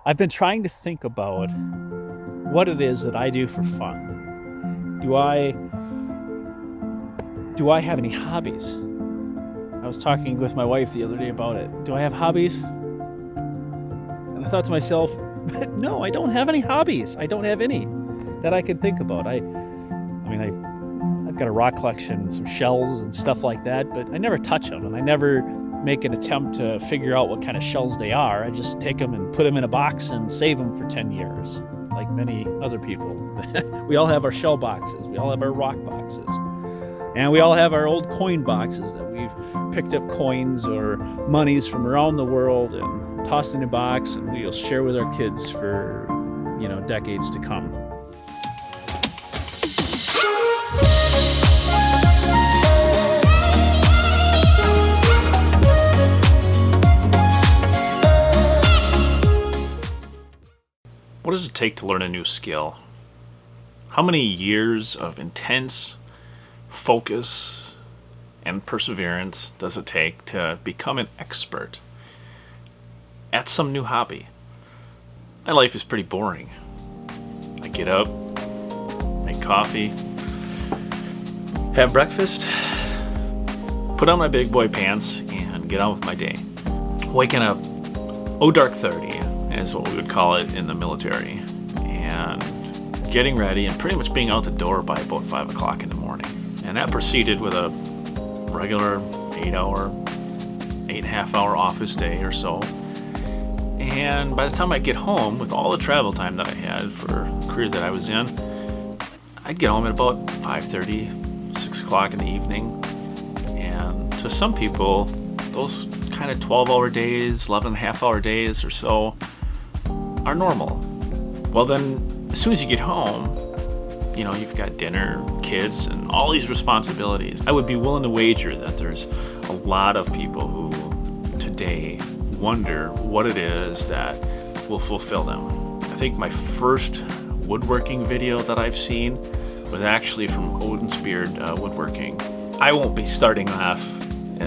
I've been trying to think about what it is that I do for fun. Do I have any hobbies? I was talking with my wife the other day about it. Do I have hobbies? And I thought to myself, no, I don't have any hobbies. I don't have any that I can think about. I've got a rock collection and some shells and stuff like that, but I never touch them, and I never make an attempt to figure out what kind of shells they are. I just take them and put them in a box and save them for 10 years, like many other people. We all have our shell boxes. We all have our rock boxes. And we all have our old coin boxes that we've picked up coins or monies from around the world and tossed in a box, and we'll share with our kids for, decades to come. What does it take to learn a new skill? How many years of intense focus and perseverance does it take to become an expert at some new hobby? My life is pretty boring. I get up, make coffee, have breakfast, put on my big boy pants, and get on with my day. Waking up, dark 30 is what we would call it in the military, and getting ready and pretty much being out the door by about 5 o'clock in the morning. And that proceeded with a regular 8.5 hour office day or so. And by the time I get home, with all the travel time that I had for the career that I was in, I'd get home at about 5:30, 6 o'clock in the evening. And to some people, those kind of 12-hour days, 11.5-hour days or so are normal. Well, then as soon as you get home, you've got dinner, kids, and all these responsibilities. I would be willing to wager that there's a lot of people who today wonder what it is that will fulfill them. I think my first woodworking video that I've seen was actually from Odin's Beard Woodworking. I won't be starting off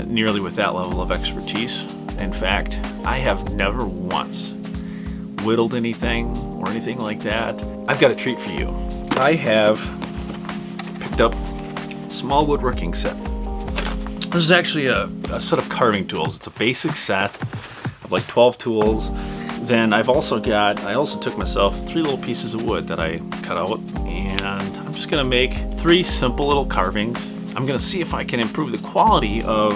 nearly with that level of expertise. In fact, I have never once whittled anything or anything like that. I've got a treat for you. I have picked up a small woodworking set. This is actually a set of carving tools. It's a basic set of like 12 tools. Then I also took myself 3 little pieces of wood that I cut out, and I'm just gonna make 3 simple little carvings. I'm gonna see if I can improve the quality of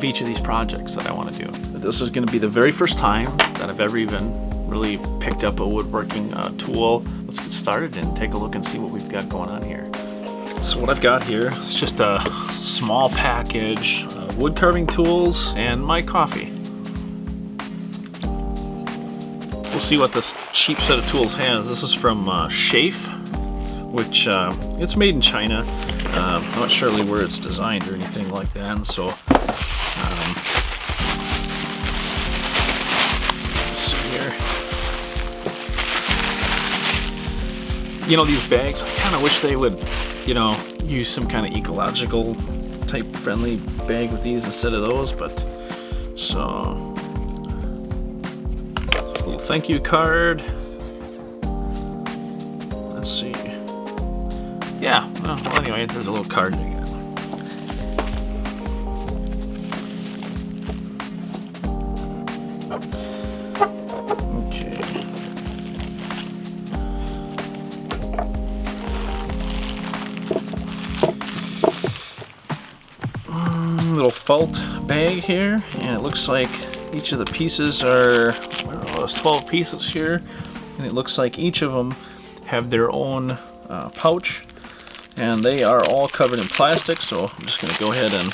each of these projects that I want to do. This is going to be the very first time that I've ever even really picked up a woodworking tool. Let's get started and take a look and see what we've got going on here. So what I've got here is just a small package of wood carving tools and my coffee. We'll see what this cheap set of tools has. This is from Shafe, which it's made in China. Not surely where it's designed or anything like that, and so let's see here. These bags, I kind of wish they would, use some kind of ecological type friendly bag with these instead of those, but so just a little thank you card. Let's see. Yeah, well, anyway, there's a little card again. Okay. Little felt bag here, and it looks like each of the pieces are, there's 12 pieces here, and it looks like each of them have their own pouch. And they are all covered in plastic, so I'm just going to go ahead and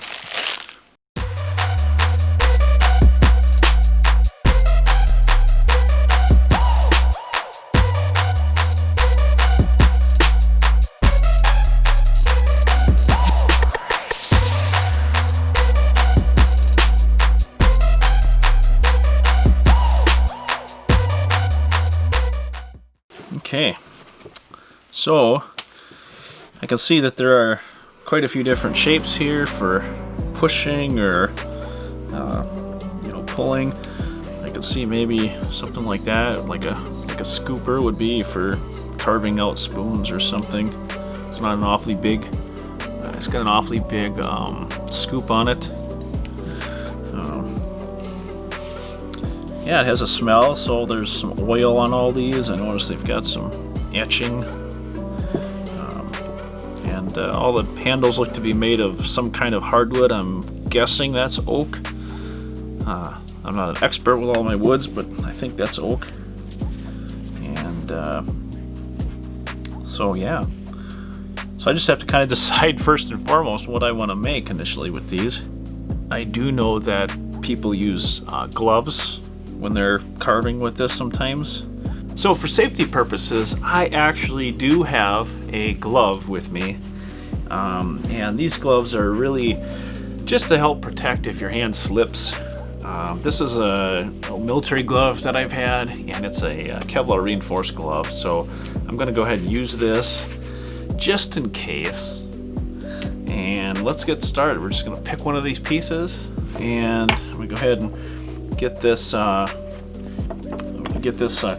okay. So I can see that there are quite a few different shapes here for pushing or pulling. I can could see maybe something like that, like a scooper would be for carving out spoons or something. It's not an awfully big. It's got an awfully big scoop on it. Yeah, it has a smell, so there's some oil on all these. I notice they've got some etching. And all the handles look to be made of some kind of hardwood. I'm guessing that's oak. I'm not an expert with all my woods, but I think that's oak. And so yeah. So I just have to kind of decide first and foremost what I want to make initially with these. I do know that people use gloves when they're carving with this sometimes. So for safety purposes, I actually do have a glove with me. And these gloves are really just to help protect if your hand slips. This is a military glove that I've had, and it's a Kevlar reinforced glove. So I'm gonna go ahead and use this just in case. And let's get started. We're just gonna pick one of these pieces, and I'm gonna go ahead and get this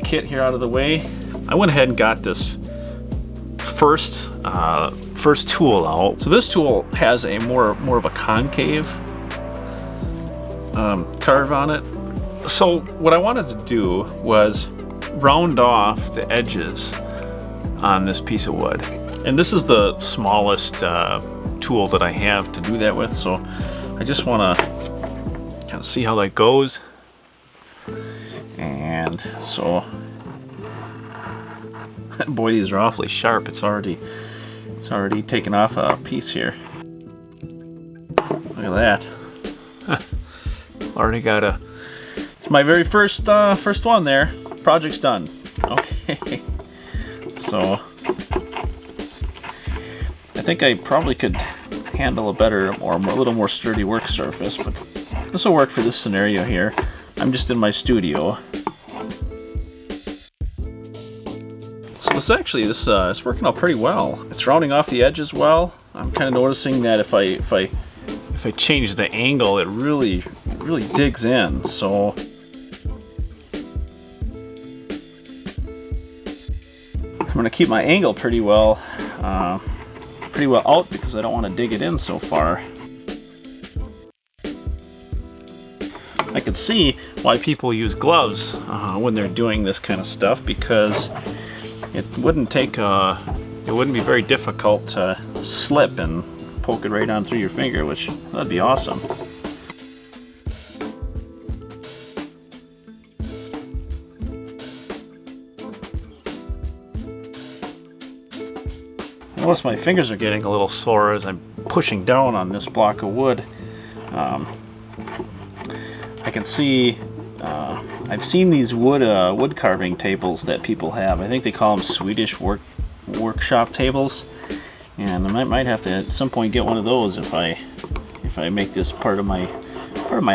kit here out of the way. I went ahead and got this first tool out. So this tool has a more of a concave carve on it. So what I wanted to do was round off the edges on this piece of wood, and this is the smallest tool that I have to do that with. So I just want to kind of see how that goes. And so, boy, these are awfully sharp. It's already taken off a piece here. Look at that. Already got a. It's my very first one there. Project's done. Okay. So I think I probably could handle a better or a little more sturdy work surface, but this will work for this scenario here. I'm just in my studio. So it's working out pretty well. It's rounding off the edges well. I'm kind of noticing that if I change the angle, it really digs in. So I'm gonna keep my angle pretty well out because I don't want to dig it in so far. I can see why people use gloves when they're doing this kind of stuff, because it wouldn't be very difficult to slip and poke it right on through your finger, which that'd be awesome. I notice my fingers are getting a little sore as I'm pushing down on this block of wood. I can see, I've seen these wood carving tables that people have. I think they call them Swedish workshop tables, and I might have to at some point get one of those if I make this part of my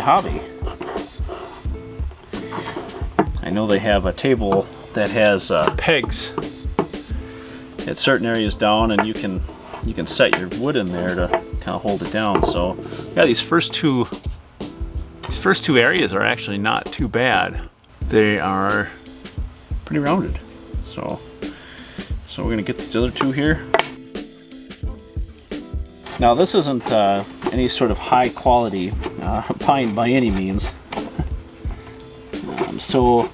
hobby. I know they have a table that has pegs at certain areas down, and you can set your wood in there to kind of hold it down. So yeah, these first two areas are actually not too bad. They are pretty rounded. So we're gonna get these other two here. Now this isn't any sort of high quality pine by any means. So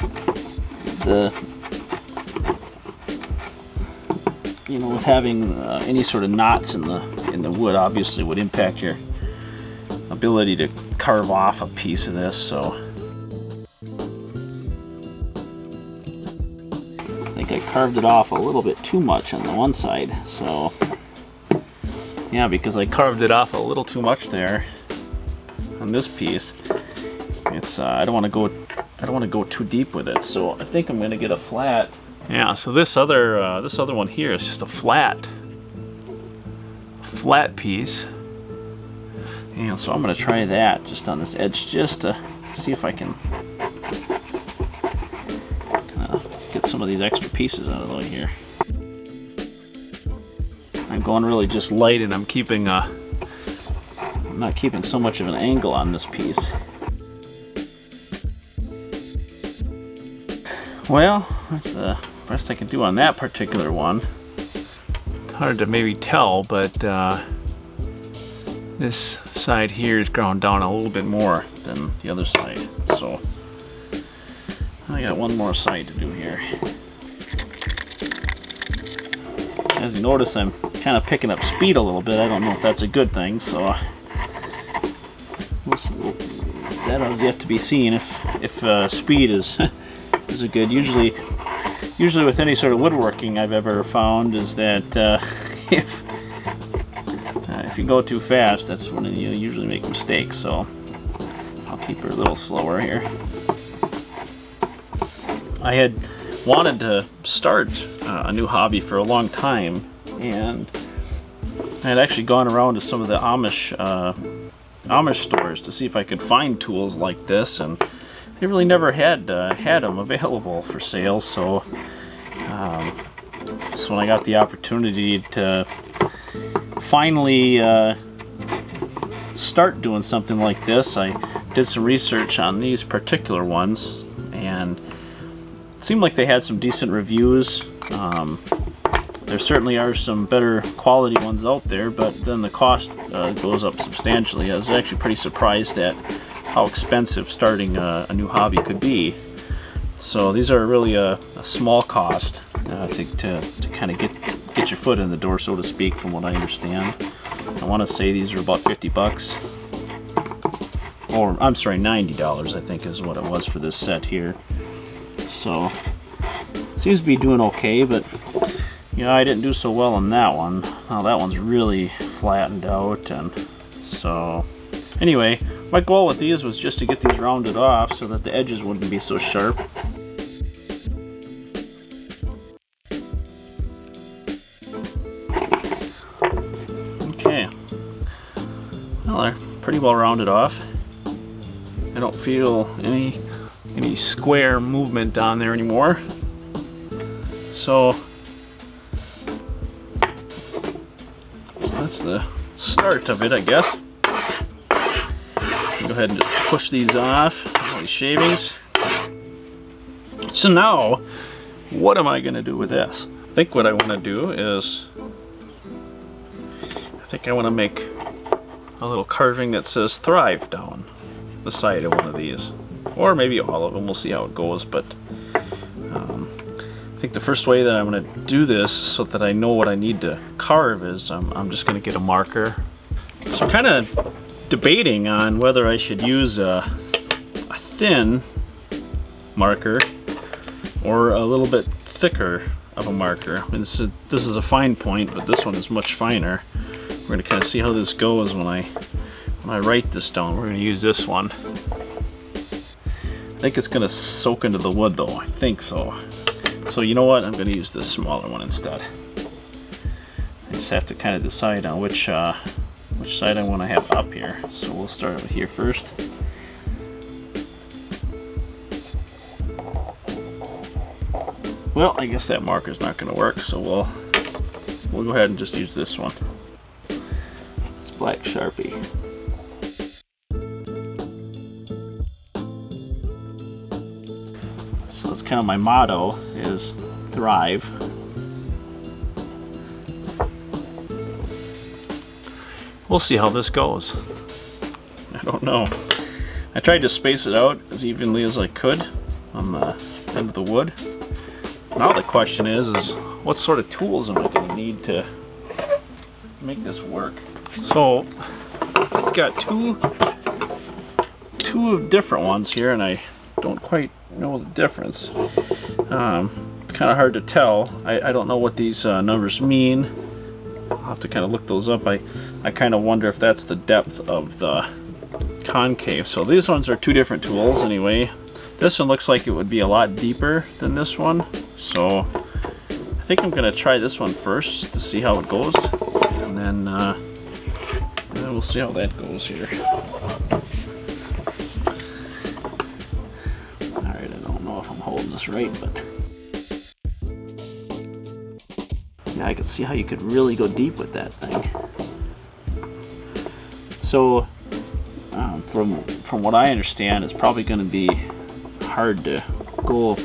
with having any sort of knots in the wood obviously would impact your ability to carve off a piece of this. So I think I carved it off a little bit too much on the one side. So yeah, because I carved it off a little too much there on this piece. It's I don't want to go too deep with it. So I think I'm going to get a flat. Yeah, so this other one here is just a flat piece. And so I'm going to try that just on this edge, just to see if I can get some of these extra pieces out of the way here. I'm going really just light, and I'm not keeping so much of an angle on this piece. Well, that's the best I can do on that particular one. Hard to maybe tell, but this side here is ground down a little bit more than the other side. So I got one more side to do here. As you notice, I'm kind of picking up speed a little bit. I don't know if that's a good thing, so that is yet to be seen if speed is is a good. Usually with any sort of woodworking I've ever found is that if you go too fast, that's when you usually make mistakes. So I'll keep her a little slower here. I had wanted to start a new hobby for a long time, and I had actually gone around to some of the Amish stores to see if I could find tools like this, and they really never had them available for sale. So when I got the opportunity to finally start doing something like this, I did some research on these particular ones, and it seemed like they had some decent reviews. There certainly are some better quality ones out there, but then the cost goes up substantially. I was actually pretty surprised at how expensive starting a new hobby could be. So these are really a small cost to kind of get your foot in the door, so to speak, from what I understand. I want to say these are about 50 bucks. Or, I'm sorry, $90 I think is what it was for this set here. So, seems to be doing okay, but I didn't do so well on that one. Now that one's really flattened out, and so anyway, my goal with these was just to get these rounded off so that the edges wouldn't be so sharp. Okay, well, they're pretty well rounded off. I don't feel any square movement down there anymore. So that's the start of it, I guess. Go ahead and just push these off, all these shavings. So now, what am I going to do with this? I think what I want to do is, I want to make a little carving that says Thrive down the side of one of these. Or maybe all of them, we'll see how it goes. But I think the first way that I'm going to do this so that I know what I need to carve is I'm just going to get a marker. So I'm kind of debating on whether I should use a thin marker or a little bit thicker of a marker. I mean, this is a fine point, but this one is much finer. We're going to kind of see how this goes when I write this down. We're going to use this one. I think it's going to soak into the wood though. I think so. So you know what? I'm going to use this smaller one instead. I just have to kind of decide on which side I want to have up here. So we'll start with here first. Well, I guess that marker's not going to work, so we'll go ahead and just use this one. It's black Sharpie. So that's kind of my motto, is Thrive. We'll see how this goes. I don't know. I tried to space it out as evenly as I could on the end of the wood. Now the question is what sort of tools am I going to need to make this work? So I've got two different ones here, and I don't quite know the difference. It's kind of hard to tell. I don't know what these numbers mean. I'll have to kind of look those up. I kind of wonder if that's the depth of the concave. So these ones are two different tools anyway. This one looks like it would be a lot deeper than this one. So I think I'm going to try this one first to see how it goes. And then we'll see how that goes here. Alright, I don't know if I'm holding this right, but yeah, I can see how you could really go deep with that thing. So from what I understand, it's probably going to be hard to go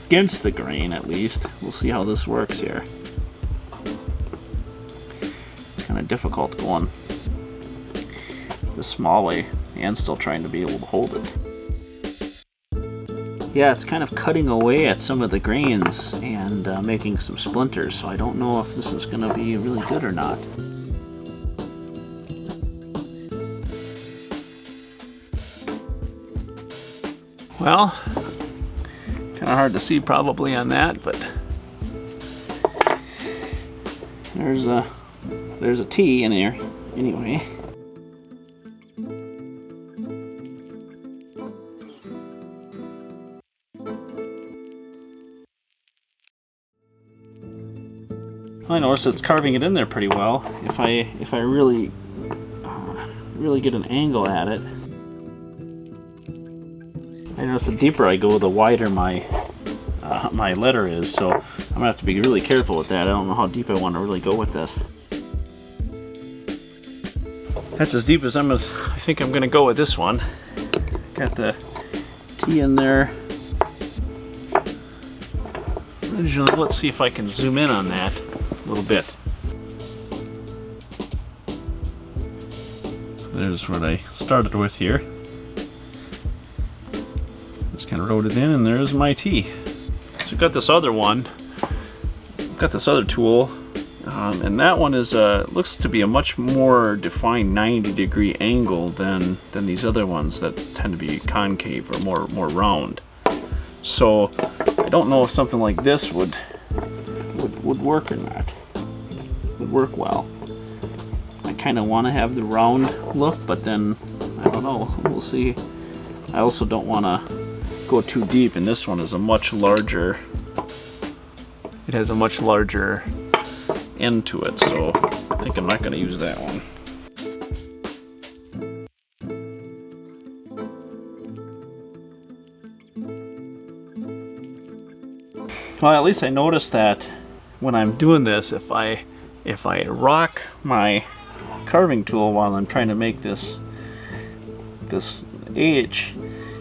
against the grain at least. We'll see how this works here. It's kind of difficult going the small way and still trying to be able to hold it. Yeah, it's kind of cutting away at some of the grains and making some splinters, so I don't know if this is going to be really good or not. Well, kind of hard to see probably on that, but there's a T in there anyway. I notice it's carving it in there pretty well. If I really get an angle at it, I notice the deeper I go, the wider my my letter is. So I'm gonna have to be really careful with that. I don't know how deep I want to really go with this. That's as deep as I think I'm gonna go with this one. Got the T in there. Originally, let's see if I can zoom in on that a little bit. So there's what I started with here. Just kind of wrote it in, and there's my T. So I've got this other one. I've got this other tool, and that one is looks to be a much more defined 90-degree angle than these other ones that tend to be concave or more round. So I don't know if something like this would work or not. Would work well. I kind of want to have the round look, but then I don't know. We'll see. I also don't want to go too deep, and this one is a much larger. It has a much larger end to it, so I think I'm not going to use that one. Well, at least I noticed that when I'm doing this, if I rock my carving tool while I'm trying to make this H,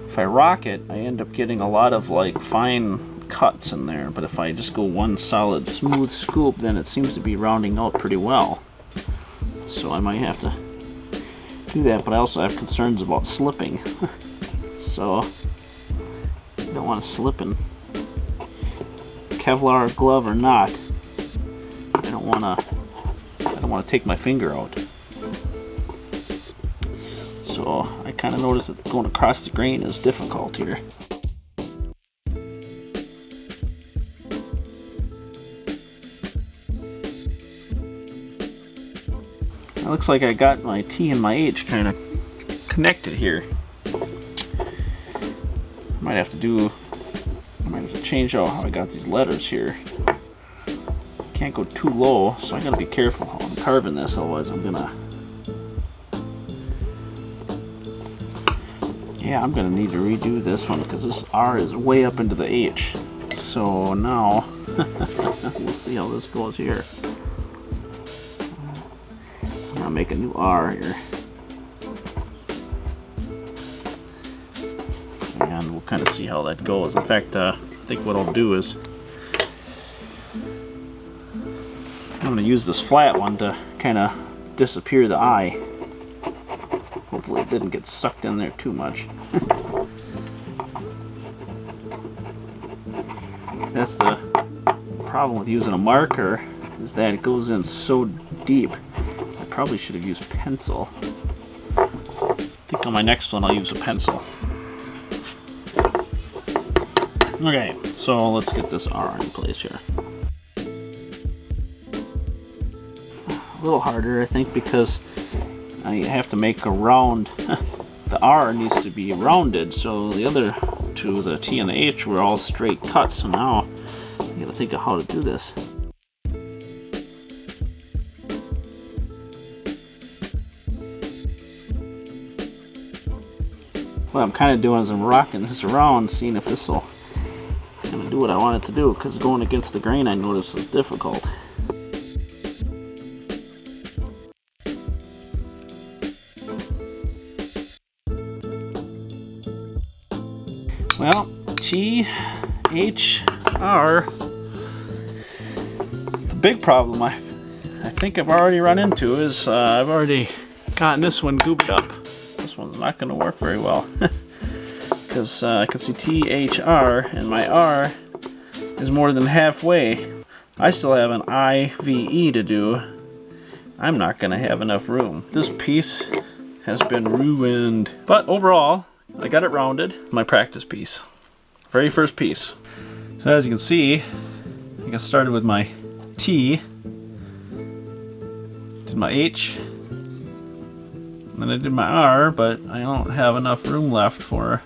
if I rock it, I end up getting a lot of like fine cuts in there. But if I just go one solid smooth scoop, then it seems to be rounding out pretty well. So I might have to do that, but I also have concerns about slipping. So I don't want to slip in. Kevlar glove or not, I don't want to take my finger out. So I kind of noticed that going across the grain is difficult here. It looks like I got my T and my H kind of connected here. Might have to change out how I got these letters here. Can't go too low, so I gotta be careful how I'm carving this, otherwise I'm gonna need to redo this one because this R is way up into the H. So now we'll see how this goes here. I'm gonna make a new R here. And we'll kind of see how that goes. In fact, I think what I'll do is I'm going to use this flat one to kind of disappear the I. Hopefully it didn't get sucked in there too much. That's the problem with using a marker, is that it goes in so deep. I probably should have used pencil. I think on my next one I'll use a pencil. Okay, so let's get this R in place here. A little harder, I think, because I have to make a round. The R needs to be rounded, so the other two, the T and the H, were all straight cuts. So now I gotta think of how to do this. What I'm kind of doing is I'm rocking this around, seeing if this will kind of do what I want it to do, because going against the grain I notice is difficult. Well, T, H, R. The big problem I think I've already run into is I've already gotten this one gooped up. This one's not going to work very well because I can see THR and my R is more than halfway. I still have an IVE to do. I'm not going to have enough room. This piece has been ruined. But overall, I got it rounded. My practice piece. Very first piece. So as you can see, I got started with my T, did my H, and then I did my R, but I don't have enough room left for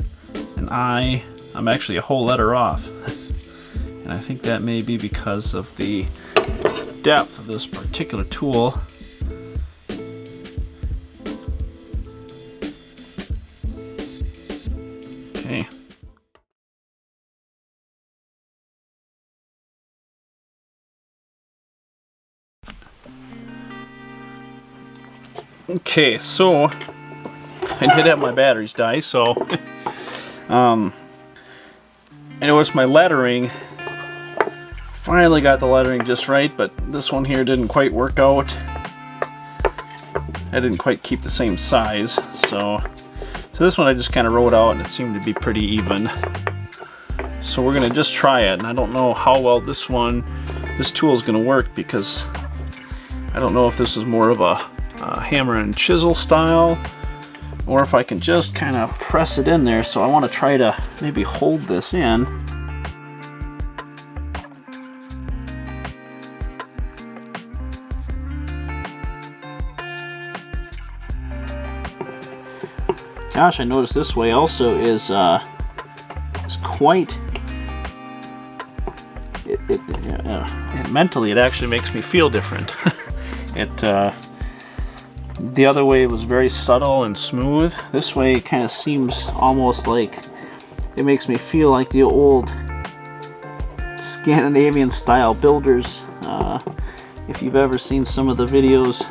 an I. I'm actually a whole letter off. And I think that may be because of the depth of this particular tool. Okay. Okay, so I did have my batteries die, so I noticed my lettering. Finally got the lettering just right, but this one here didn't quite work out. I didn't quite keep the same size, so this one I just kind of wrote out and it seemed to be pretty even. So we're gonna just try it, and I don't know how well this tool is gonna work because I don't know if this is more of a hammer and chisel style or if I can just kind of press it in there. So I want to try to maybe hold this in. Gosh, I noticed this way also is quite. Mentally, it actually makes me feel different. The other way was very subtle and smooth. This way, it kind of seems almost like it makes me feel like the old Scandinavian style builders. If you've ever seen some of the videos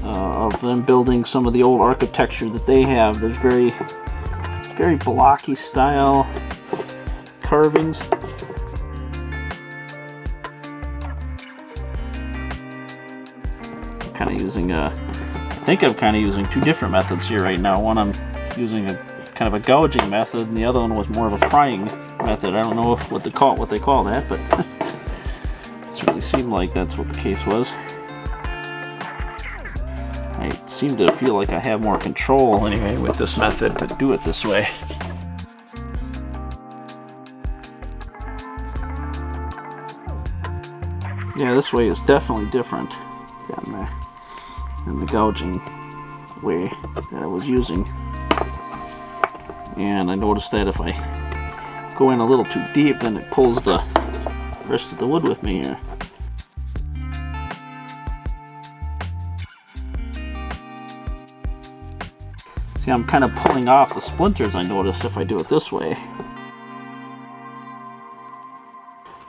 of them building some of the old architecture that they have, there's very blocky style carvings. I think I'm kind of using two different methods here right now. One, I'm using a kind of a gouging method, and the other one was more of a prying method. I don't know what they call that, but it certainly seemed like that's what the case was. I seem to feel like I have more control anyway with this method to do it this way. Yeah, this way is definitely different than the gouging way that I was using. And I noticed that if I go in a little too deep, then it pulls the rest of the wood with me here. See, I'm kind of pulling off the splinters, I noticed, if I do it this way.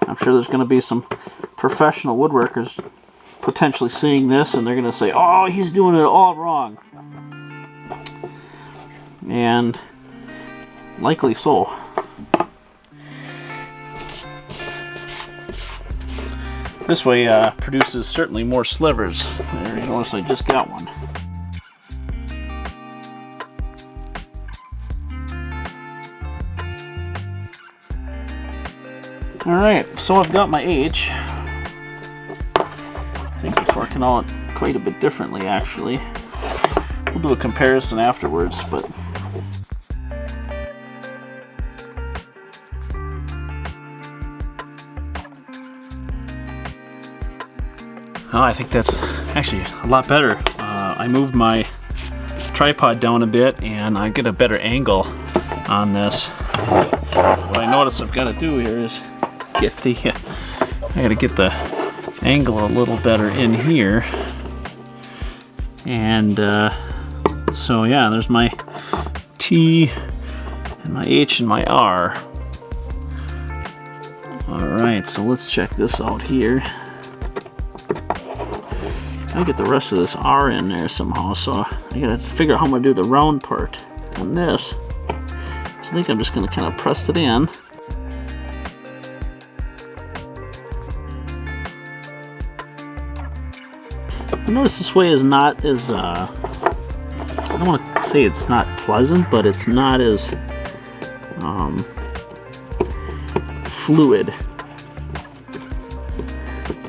I'm sure there's going to be some professional woodworkers potentially seeing this, and they're going to say, oh, he's doing it all wrong. And likely so. This way produces certainly more slivers. There, you notice I just got one. Alright, so I've got my H. I think it's working out quite a bit differently, actually. We'll do a comparison afterwards, but oh, I think that's actually a lot better. I moved my tripod down a bit and I get a better angle on this. What I notice I've got to do here is I gotta get the angle a little better in here. And so yeah, there's my T and my H and my R. Alright, so let's check this out here. I get the rest of this R in there somehow, so I gotta figure out how I'm gonna do the round part on this. So I think I'm just gonna kind of press it in. I notice this way is not as, I don't want to say it's not pleasant, but it's not as fluid.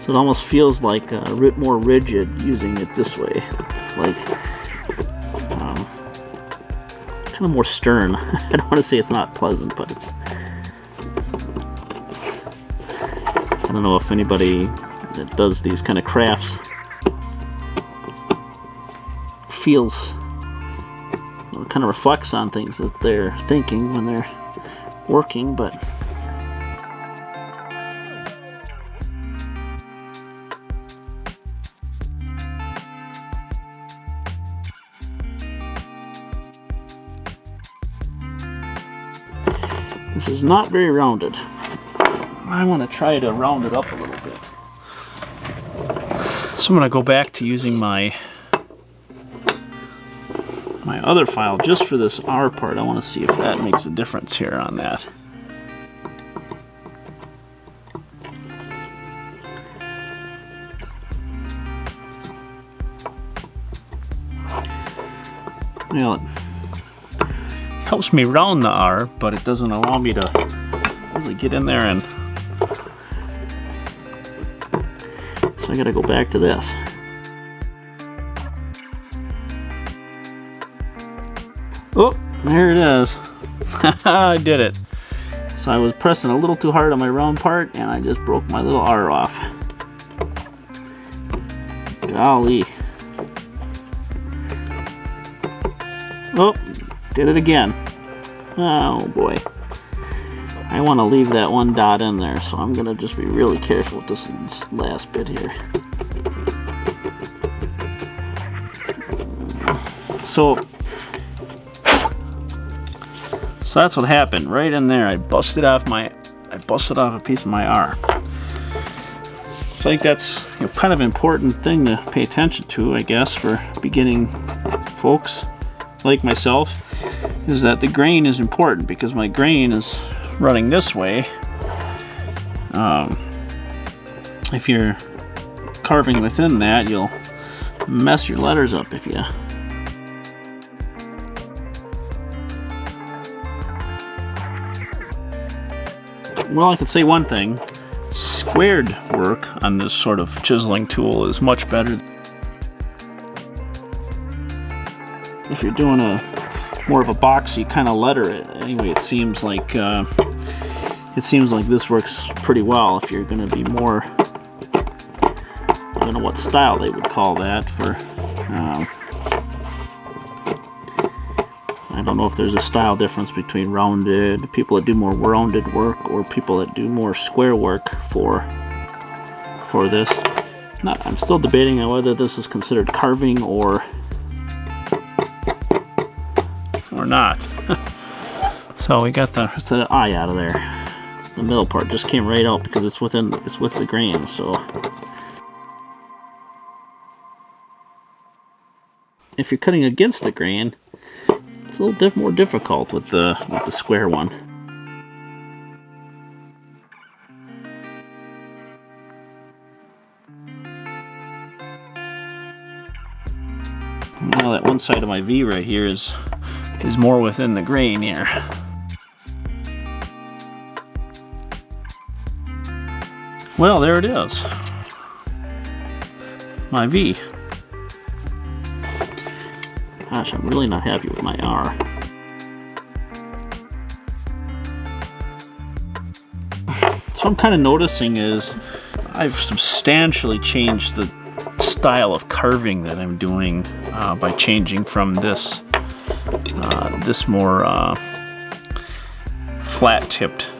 So it almost feels like a bit more rigid using it this way, like kind of more stern. I don't want to say it's not pleasant, but it's, I don't know if anybody that does these kind of crafts feels or kind of reflects on things that they're thinking when they're working, but this is not very rounded. I want to try to round it up a little bit. So I'm going to go back to using my other file just for this R part. I want to see if that makes a difference here on that. Well, it helps me round the R, but it doesn't allow me to really get in there, and so I gotta go back to this. Oh, there it is. I did it. So I was pressing a little too hard on my round part, and I just broke my little R off. Golly. Oh, did it again. Oh boy. I want to leave that one dot in there, so I'm going to just be really careful with this last bit here. So that's what happened right in there. I busted off a piece of my R. So I think that's, you know, kind of an important thing to pay attention to, I guess, for beginning folks like myself, is that the grain is important, because my grain is running this way. If you're carving within that, you'll mess your letters up if you. Well, I could say one thing. Squared work on this sort of chiseling tool is much better. If you're doing more of a boxy kind of letter, anyway, it seems like this works pretty well. If you're going to be more, I don't know what style they would call that for. I don't know if there's a style difference between rounded, people that do more rounded work, or people that do more square work for this. I'm still debating on whether this is considered carving or not. So we got the eye out of there. The middle part just came right out because it's with the grain. So if you're cutting against the grain, it's a little more difficult with the square one. Now that one side of my V right here is more within the grain here. Well, there it is. My V. Gosh, I'm really not happy with my R. So I'm kind of noticing is I've substantially changed the style of carving that I'm doing by changing from this more flat-tipped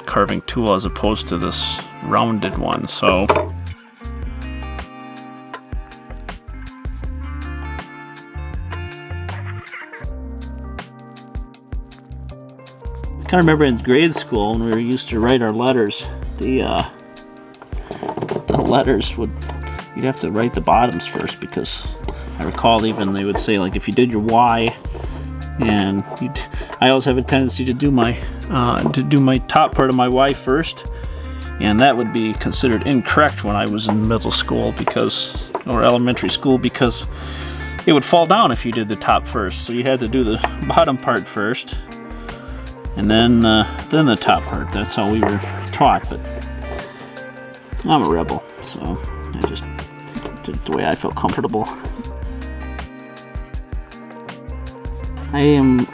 carving tool as opposed to this rounded one. So I kind of remember in grade school when we were used to write our letters, the letters you'd have to write the bottoms first, because I recall even they would say, like, if you did your Y, and I always have a tendency to do my top part of my Y first, and that would be considered incorrect when I was in middle school, because or elementary school because it would fall down if you did the top first. So you had to do the bottom part first, and then the top part. That's how we were taught. But I'm a rebel, so I just did it the way I felt comfortable. I'm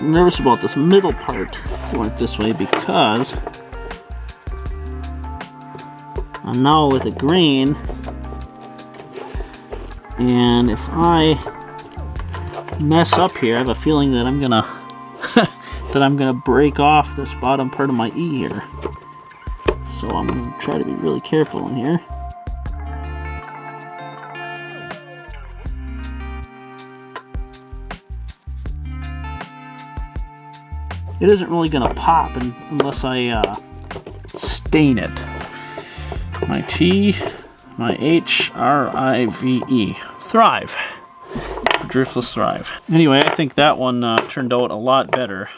nervous about this middle part going this way because I'm now with a grain, and if I mess up here, I have a feeling that I'm gonna break off this bottom part of my E here. So I'm gonna try to be really careful in here. It isn't really gonna pop unless I stain it. My T, my H, R-I-V-E. Thrive. Driftless Thrive. Anyway, I think that one turned out a lot better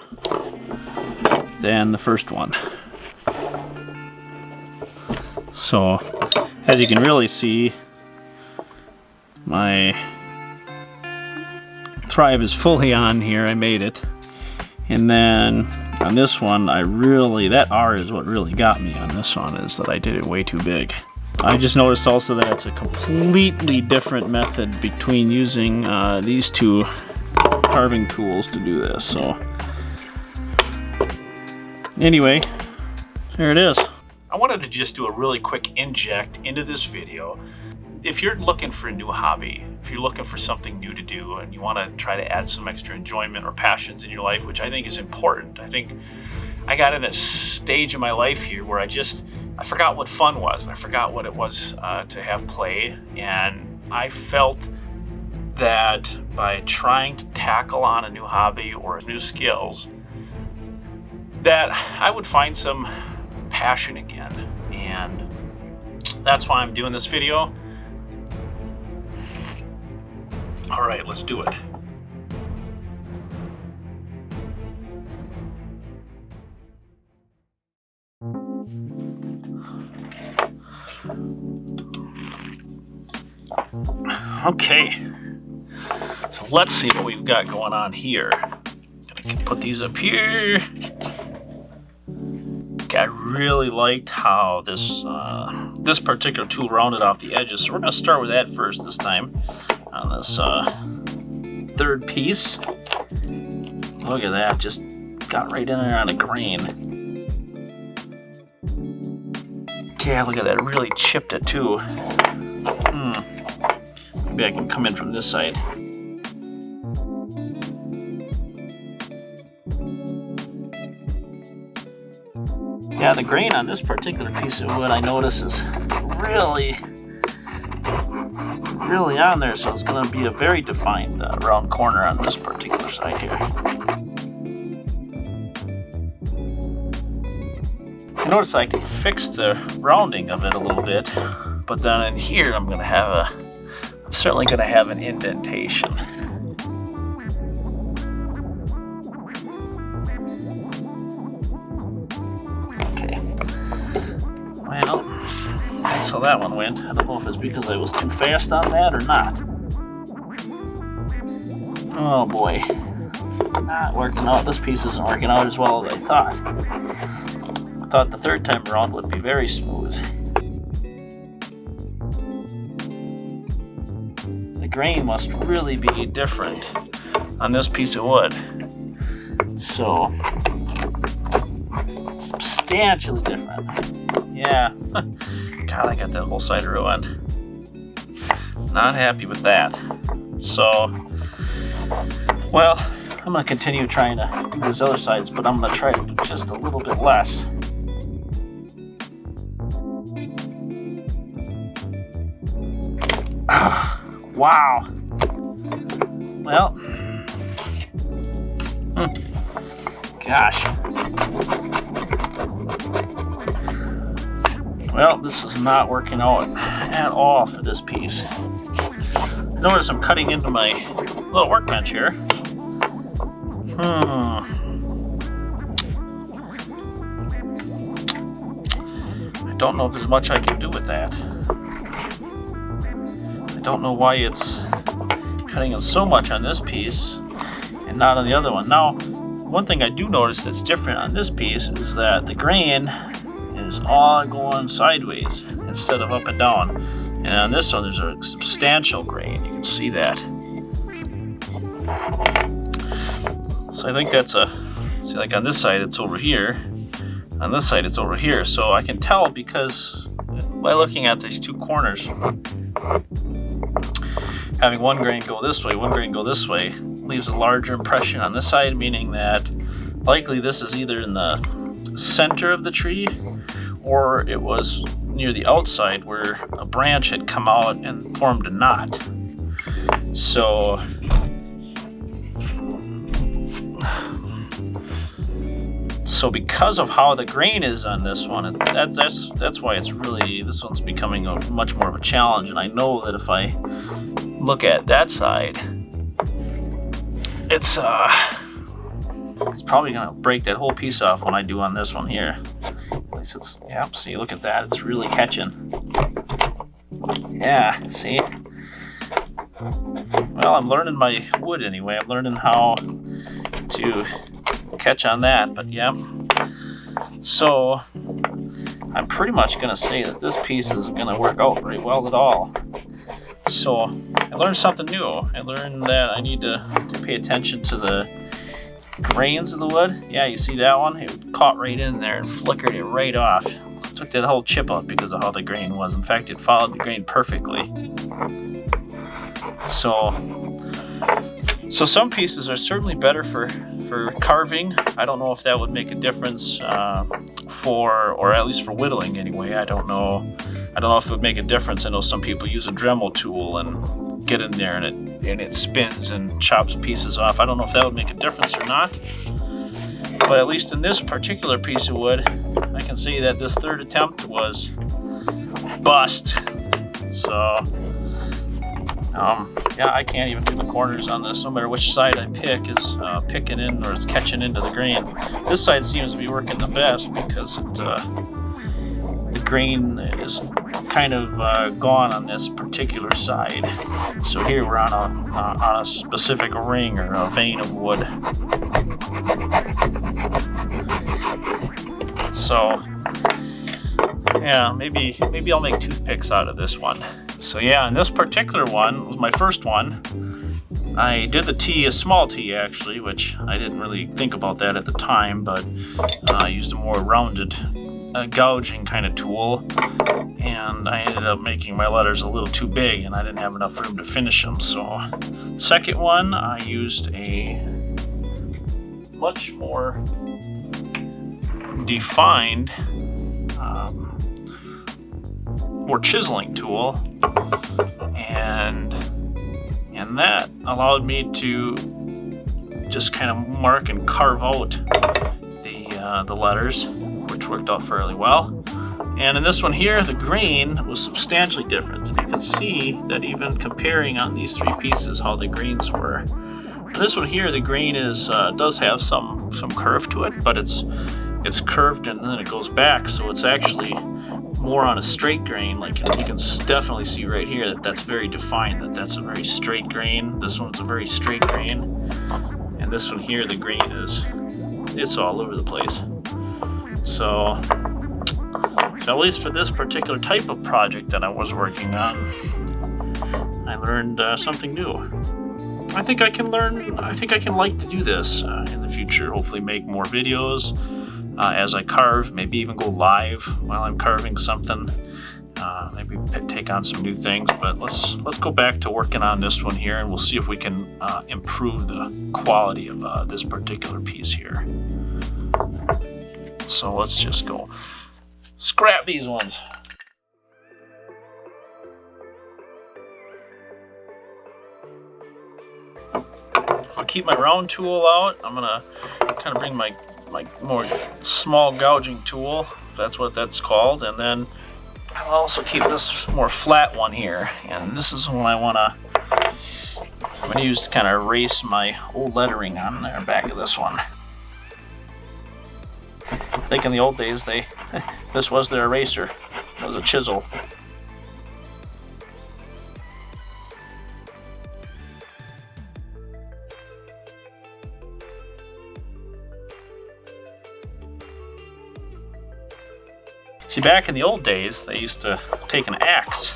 than the first one. So, as you can really see, my Thrive is fully on here. I made it. And then on this one, that R is what really got me on this one, is that I did it way too big. I just noticed also that it's a completely different method between using these two carving tools to do this. So anyway, there it is. I wanted to just do a really quick inject into this video. If you're looking for a new hobby, if you're looking for something new to do and you want to try to add some extra enjoyment or passions in your life, which I think is important. I think I got in a stage in my life here where I forgot what fun was, and I forgot what it was to have play. And I felt that by trying to tackle on a new hobby or new skills, that I would find some passion again. And that's why I'm doing this video. All right, let's do it. Okay, so let's see what we've got going on here. Gonna put these up here. Okay, I really liked how this particular tool rounded off the edges, so we're gonna start with that first this time on this third piece. Look at that, just got right in there on a grain. Okay, look at that, it really chipped it too. Maybe I can come in from this side. Yeah, the grain on this particular piece of wood I notice is really on there, so it's going to be a very defined round corner on this particular side here. I notice I can fix the rounding of it a little bit, but then in here I'm certainly going to have an indentation. Okay. Well, that's how that one went. I don't know if it's because I was too fast on that or not. Oh boy. Not working out. This piece isn't working out as well as I thought. I thought the third time around would be very smooth. The grain must really be different on this piece of wood. So, substantially different. Yeah. God, I got that whole side ruined. Not happy with that. So, well, I'm going to continue trying to do these other sides, but I'm going to try to do just a little bit less. Wow. Well, gosh. Well, this is not working out at all for this piece. Notice I'm cutting into my little workbench here. I don't know if there's much I can do with that. I don't know why it's cutting in so much on this piece and not on the other one. Now, one thing I do notice that's different on this piece is that the grain is all going sideways instead of up and down. And on this one, there's a substantial grain. You can see that. So I think that's see, like on this side, it's over here. On this side, it's over here. So I can tell because by looking at these two corners, having one grain go this way, one grain go this way, leaves a larger impression on this side, meaning that likely this is either in the center of the tree or it was near the outside where a branch had come out and formed a knot. So because of how the grain is on this one, that's why it's really, this one's becoming much more of a challenge. And I know that if I look at that side, it's probably gonna break that whole piece off when I do on this one here. At least it's, yeah, see, look at that, it's really catching. Yeah, see? Well, I'm learning my wood anyway. I'm learning how to catch on that, but yeah. So I'm pretty much gonna say that this piece isn't gonna work out very well at all. So I learned something new. I learned that I need to pay attention to the grains of the wood. Yeah, you see that one? It caught right in there and flickered it right off. Took that whole chip out because of how the grain was. In fact, it followed the grain perfectly. So some pieces are certainly better for carving. I don't know if that would make a difference or at least for whittling anyway. I don't know if it would make a difference. I know some people use a Dremel tool and get in there and it spins and chops pieces off. I don't know if that would make a difference or not. But at least in this particular piece of wood, I can see that this third attempt was bust. So yeah, I can't even do the corners on this. No matter which side I pick is picking in or it's catching into the grain. This side seems to be working the best because the grain is kind of gone on this particular side. So here we're on a specific ring or a vein of wood. So yeah, maybe I'll make toothpicks out of this one. So yeah, and this particular one was my first one. I did the T, a small T actually, which I didn't really think about that at the time, but I used a more rounded gouging kind of tool, and I ended up making my letters a little too big and I didn't have enough room to finish them. So second one, I used a much more defined, more chiseling tool, and that allowed me to just kind of mark and carve out the letters, which worked out fairly well. And in this one here, the grain was substantially different. And you can see that even comparing on these three pieces how the grains were. This one here, the grain does have some curve to it, but it's curved and then it goes back, so it's actually more on a straight grain. Like you can definitely see right here that's very defined, that's a very straight grain. This one's a very straight grain, and this one here, the grain it's all over the place. So at least for this particular type of project that I was working on, I learned something new. I think I can like to do this in the future. Hopefully make more videos as I carve, maybe even go live while I'm carving something. Maybe take on some new things, but let's go back to working on this one here, and we'll see if we can improve the quality of this particular piece here. So let's just go scrap these ones. I'll keep my round tool out. I'm gonna kind of bring my more small gouging tool, if that's what that's called, and then I'll also keep this more flat one here. And this is when I'm gonna use to kind of erase my old lettering on the back of this one. I think in the old days this was their eraser. It was a chisel. See, back in the old days, they used to take an axe,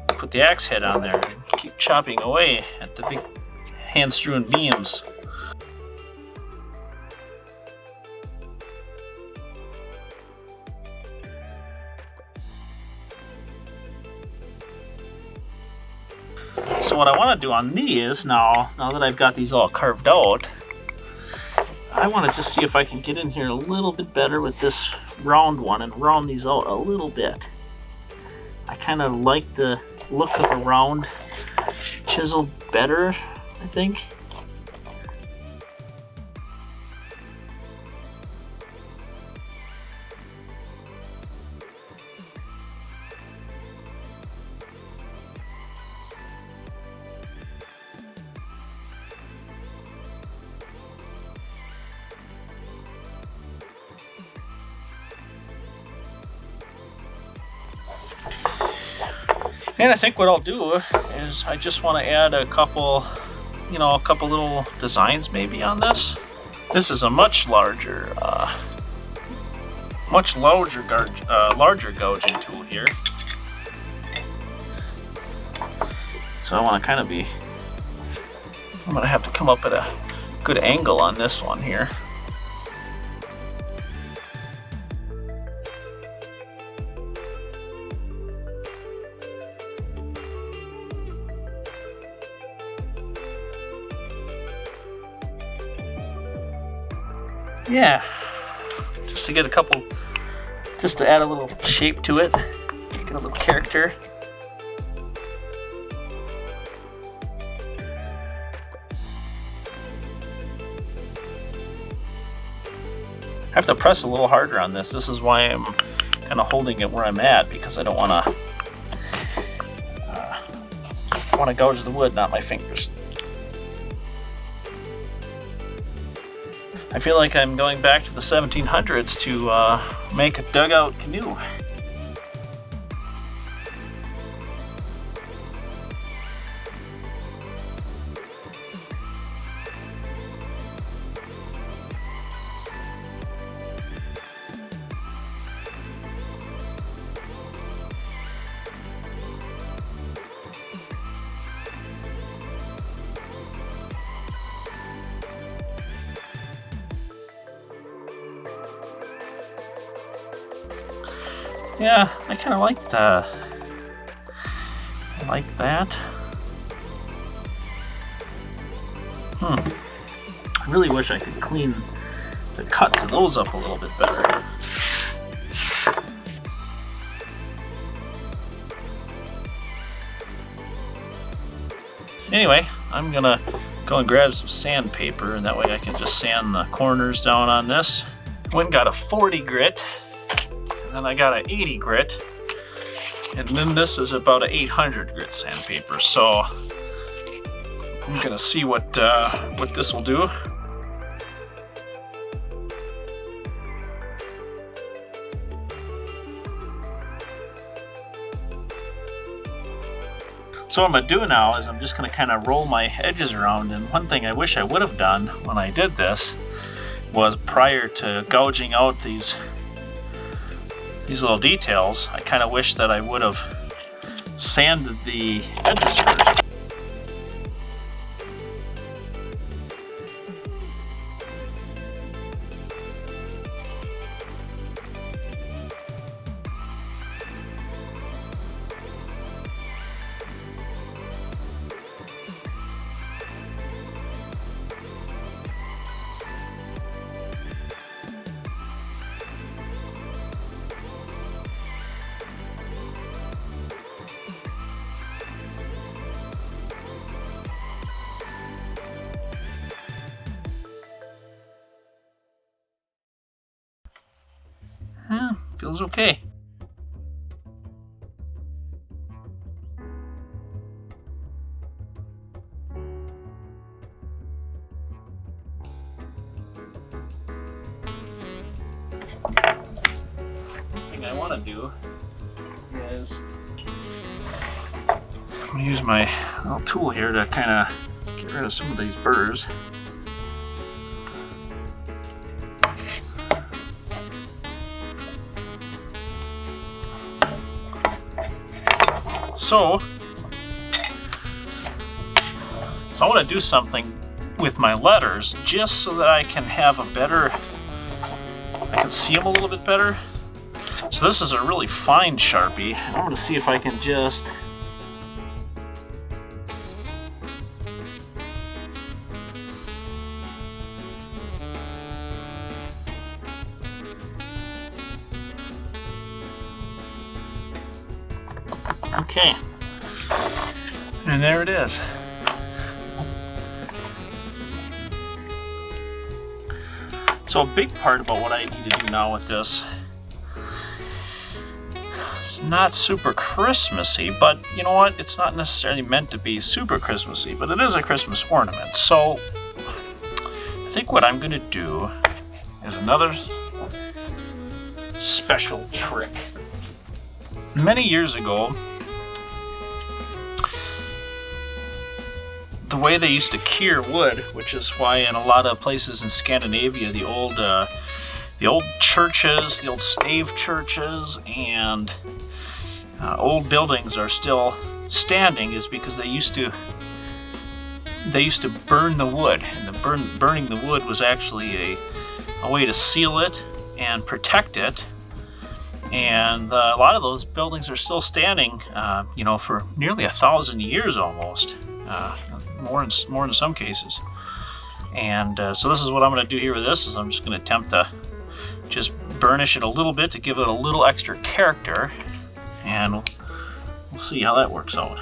put the axe head on there, and keep chopping away at the big hand-strewn beams. So what I want to do on these now that I've got these all carved out, I want to just see if I can get in here a little bit better with this round one and round these out a little bit. I kind of like the look of a round chisel better, I think. And I think what I'll do is I just want to add a couple little designs maybe on this. This is a much larger gouging tool here. So I want to I'm going to have to come up at a good angle on this one here. Yeah, just to add a little shape to it, get a little character. I have to press a little harder on this. This is why I'm kind of holding it where I'm at, because I don't want to gouge the wood, not my fingers. I feel like I'm going back to the 1700s to make a dugout canoe. Yeah, I kind of like that. I really wish I could clean the cuts of those up a little bit better. Anyway, I'm gonna go and grab some sandpaper, and that way I can just sand the corners down on this. Went got a 40 grit. And I got an 80 grit, and then this is about an 800 grit sandpaper. So I'm gonna see what this will do. So what I'm gonna do now is I'm just gonna kind of roll my edges around. And one thing I wish I would have done when I did this was, prior to gouging out these little details, I kind of wish that I would have sanded the edges first. Yeah, feels okay. Thing I want to do is I'm going to use my little tool here to kind of get rid of some of these burrs. So I want to do something with my letters just so that I can have I can see them a little bit better. So this is a really fine Sharpie. I'm going to see if I can just okay, and there it is. So a big part about what I need to do now with this, it's not super Christmassy, but you know what? It's not necessarily meant to be super Christmassy, but it is a Christmas ornament. So I think what I'm going to do is another special trick. Many years ago, the way they used to cure wood, which is why in a lot of places in Scandinavia, the old churches, the old stave churches, and old buildings are still standing, is because they used to burn the wood, and burning the wood was actually a way to seal it and protect it. And a lot of those buildings are still standing, for nearly 1,000 years almost. More in some cases. And so this is what I'm going to do here with this, is I'm just going to attempt to just burnish it a little bit to give it a little extra character, and we'll see how that works out.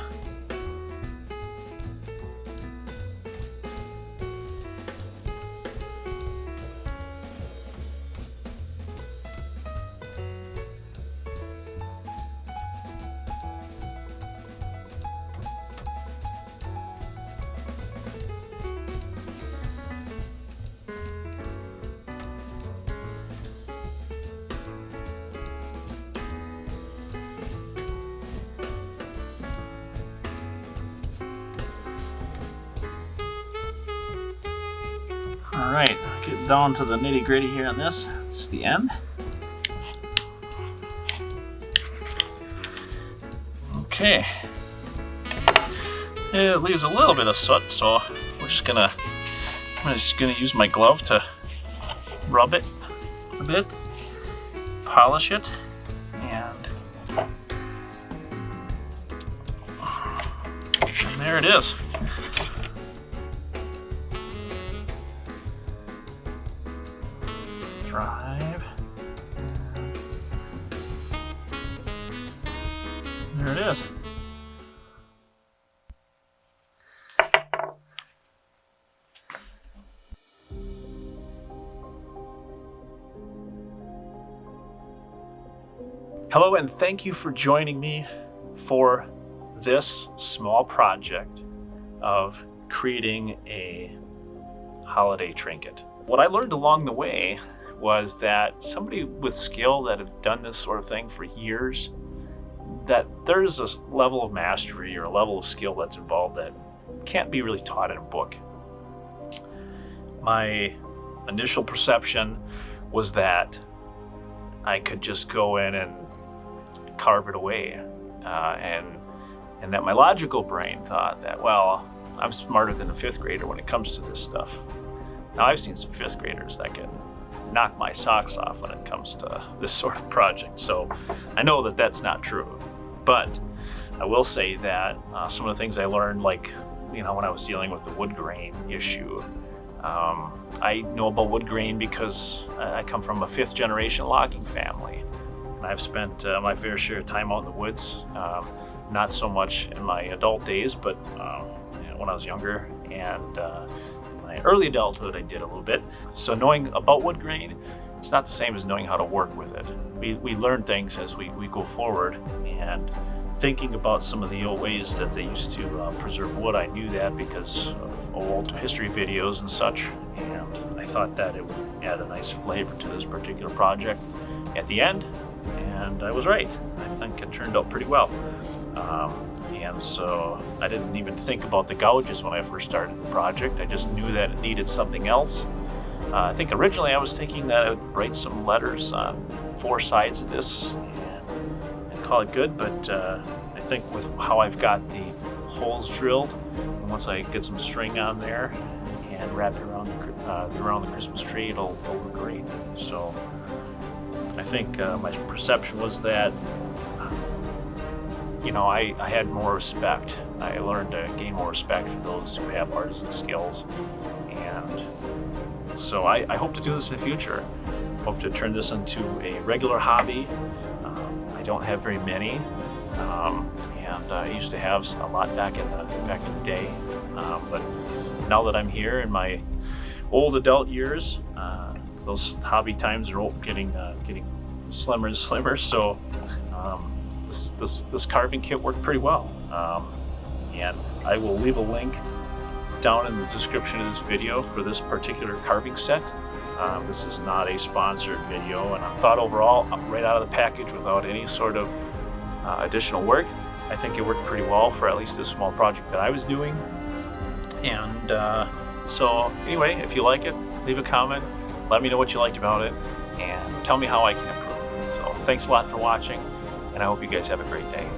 Alright, get down to the nitty gritty here on this, just the end. Okay. It leaves a little bit of soot, so I'm just gonna use my glove to rub it a bit, polish it, and there it is. Drive. There it is. Hello, and thank you for joining me for this small project of creating a holiday trinket. What I learned along the way was that somebody with skill that have done this sort of thing for years, that there's a level of mastery or a level of skill that's involved that can't be really taught in a book. My initial perception was that I could just go in and carve it away, and that my logical brain thought that, well, I'm smarter than a fifth grader when it comes to this stuff. Now, I've seen some fifth graders that can knock my socks off when it comes to this sort of project, so I know that that's not true. But I will say that some of the things I learned, like, when I was dealing with the wood grain issue, I know about wood grain because I come from a fifth generation logging family. And I've spent my fair share of time out in the woods, not so much in my adult days, but when I was younger, and my early adulthood I did a little bit. So knowing about wood grain, it's not the same as knowing how to work with it. We learn things as we go forward, and thinking about some of the old ways that they used to preserve wood, I knew that because of old history videos and such, and I thought that it would add a nice flavor to this particular project at the end, and I was right. I think it turned out pretty well. And so I didn't even think about the gouges when I first started the project. I just knew that it needed something else. I think originally I was thinking that I would write some letters on 4 sides of this and call it good, but I think with how I've got the holes drilled, and once I get some string on there and wrap it around the Christmas tree, it'll look great. So I think my perception was that, I had more respect. I learned to gain more respect for those who have artisan skills. And so I hope to do this in the future. Hope to turn this into a regular hobby. I don't have very many, and I used to have a lot back in the day. But now that I'm here in my old adult years, those hobby times are getting slimmer and slimmer. So this carving kit worked pretty well, and I will leave a link down in the description of this video for this particular carving set. This is not a sponsored video, and I thought overall, right out of the package without any sort of additional work, I think it worked pretty well for at least this small project that I was doing. And so anyway, if you like it, leave a comment, let me know what you liked about it, and tell me how I can improve. So thanks a lot for watching, and I hope you guys have a great day.